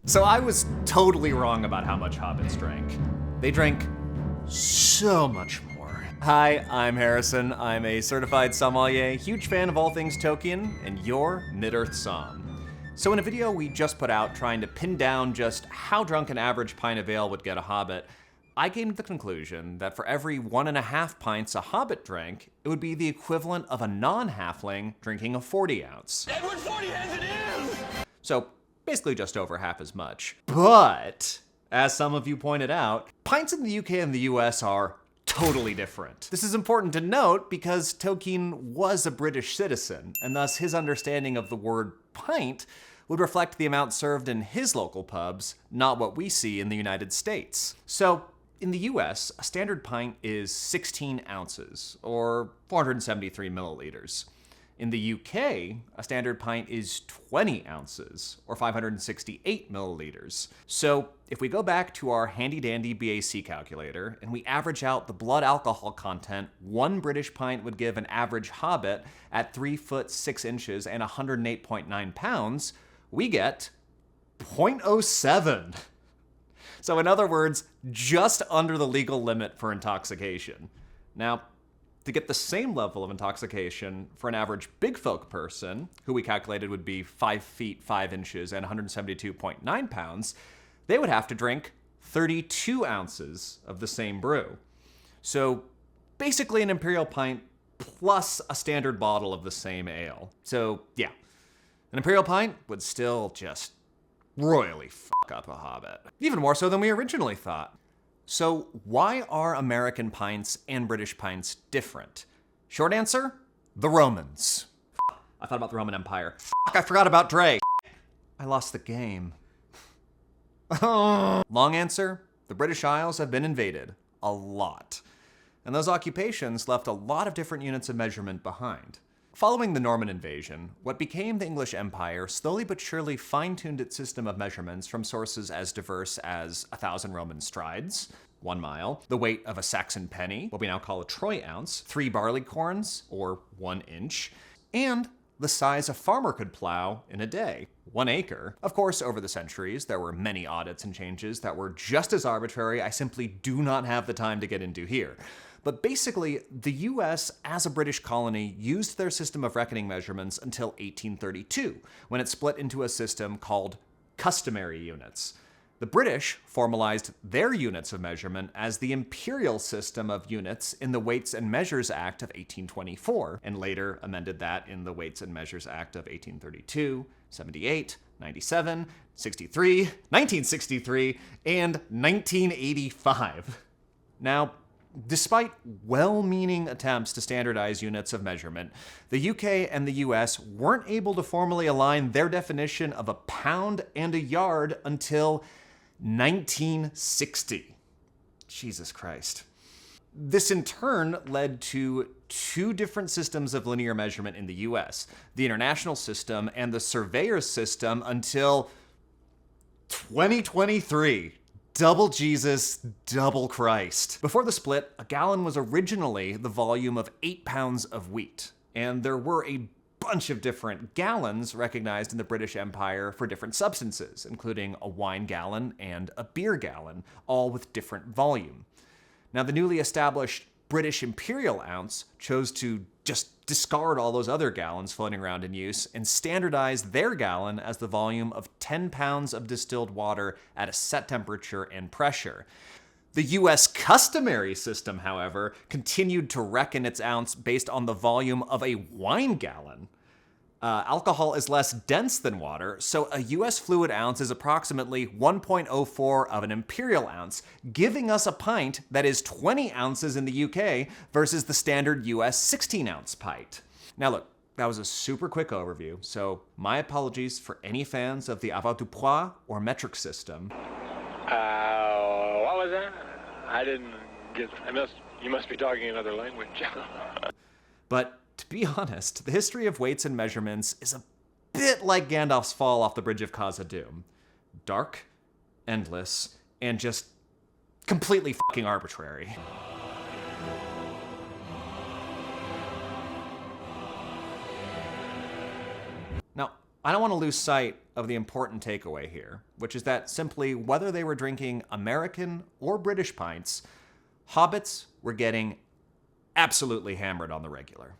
So I was totally wrong about how much hobbits drank. They drank so much more. Hi, I'm Harrison. I'm a certified sommelier, huge fan of all things Tolkien, and your Mid-Earth Somm. So in a video we just put out trying to pin down just how drunk an average pint of ale would get a hobbit, I came to the conclusion that for every 1.5 pints a hobbit drank, it would be the equivalent of a non-halfling drinking a 40 ounce. Edward 40 has it in! So basically just over half as much. But, as some of you pointed out, pints in the UK and the US are totally different. This is important to note because Tolkien was a British citizen, and thus his understanding of the word pint would reflect the amount served in his local pubs, not what we see in the United States. So, in the US, a standard pint is 16 ounces, or 473 milliliters. In the UK, a standard pint is 20 ounces, or 568 milliliters. So if we go back to our handy-dandy BAC calculator and we average out the blood alcohol content, one British pint would give an average hobbit at 3 foot 6 inches and 108.9 pounds, we get 0.07. So in other words, just under the legal limit for intoxication. Now, to get the same level of intoxication for an average big folk person, who we calculated would be 5 feet 5 inches and 172.9 pounds, they would have to drink 32 ounces of the same brew. So basically an imperial pint plus a standard bottle of the same ale. So yeah, an imperial pint would still just royally fuck up a hobbit. Even more so than we originally thought. So why are American pints and British pints different? Short answer, the Romans. I thought about the Roman Empire. I forgot about Dre. I lost the game. Long answer, the British Isles have been invaded. A lot. And those occupations left a lot of different units of measurement behind. Following the Norman invasion, what became the English Empire slowly but surely fine-tuned its system of measurements from sources as diverse as 1,000 Roman strides, 1 mile, the weight of a Saxon penny, what we now call a troy ounce, 3 barley corns, or 1 inch, and the size a farmer could plow in a day, 1 acre. Of course, over the centuries, there were many audits and changes that were just as arbitrary I simply do not have the time to get into here. But basically, the US, as a British colony, used their system of reckoning measurements until 1832, when it split into a system called customary units. The British formalized their units of measurement as the imperial system of units in the Weights and Measures Act of 1824, and later amended that in the Weights and Measures Act of 1832, 78, 97, 63, 1963, and 1985. Now, despite well-meaning attempts to standardize units of measurement, the UK and the US weren't able to formally align their definition of a pound and a yard until 1960. Jesus Christ. This in turn led to 2 different systems of linear measurement in the US, the international system and the surveyor's system until 2023. Double Jesus, double Christ. Before the split, a gallon was originally the volume of 8 pounds of wheat, and there were a bunch of different gallons recognized in the British Empire for different substances, including a wine gallon and a beer gallon, all with different volume. Now, the newly established British imperial ounce chose to just discard all those other gallons floating around in use and standardize their gallon as the volume of 10 pounds of distilled water at a set temperature and pressure. The US customary system, however, continued to reckon its ounce based on the volume of a wine gallon. Alcohol is less dense than water, so a US fluid ounce is approximately 1.04 of an imperial ounce, giving us a pint that is 20 ounces in the UK versus the standard US 16-ounce pint. Now look, that was a super quick overview, so my apologies for any fans of the avoirdupois or metric system. What was that? I didn't get... You must be talking another language. But to be honest, the history of weights and measurements is a bit like Gandalf's fall off the Bridge of Khazad-dûm. Dark, endless, and just completely fucking arbitrary. Now, I don't want to lose sight of the important takeaway here, which is that simply whether they were drinking American or British pints, hobbits were getting absolutely hammered on the regular.